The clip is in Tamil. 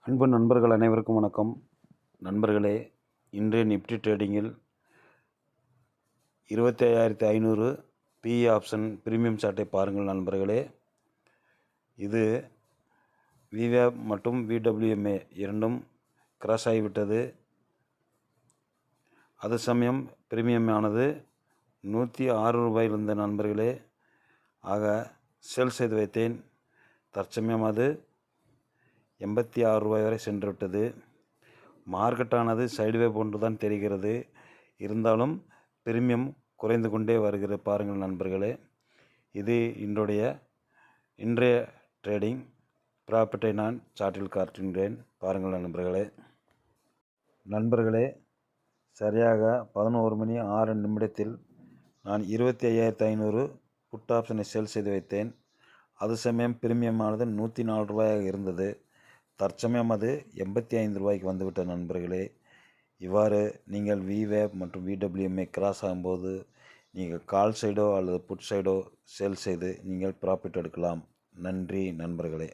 அன்பு நண்பர்கள் அனைவருக்கும் வணக்கம். நண்பர்களே, இன்றைய நிப்டி ட்ரேடிங்கில் 25,500 பிஇ ஆப்ஷன் பிரீமியம் சார்ட்டை பாருங்கள் நண்பர்களே. இது விவேப் மற்றும் விடபிள்யூஎம்ஏ இரண்டும் கிராஸ் ஆகிவிட்டது. அது சமயம் பிரீமியம் ஆனது 106 ரூபாயில் இருந்த நண்பர்களே. ஆக சேல் செய்து வைத்தேன். தற்சமயம் அது 86 ரூபாய் வரை சென்றுவிட்டது. மார்க்கெட்டானது சைடுவே போன்று தான் தெரிகிறது. இருந்தாலும் பிரீமியம் குறைந்து கொண்டே வருகிறது பாருங்கள் நண்பர்களே. இது இன்றைய ட்ரேடிங் ப்ராஃபிட்டை நான் சார்ட்டில் காட்டுகின்றேன் பாருங்கள் நண்பர்களே. சரியாக 11:06 நான் 25,500 புட் ஆப்ஷனை சேல் செய்து வைத்தேன். அது சமயம் பிரீமியமானது 104 ரூபாயாக இருந்தது. தற்சமயம் அது 85 ரூபாய்க்கு வந்துவிட்ட நண்பர்களே. இவ்வாறு நீங்கள் விவேப் மற்றும் விடபிள்யூஎம்ஏ கிராஸ் ஆகும்போது நீங்கள் கால் சைடோ அல்லது புட் சைடோ சேல் செய்து நீங்கள் ப்ராஃபிட் எடுக்கலாம். நன்றி நண்பர்களே.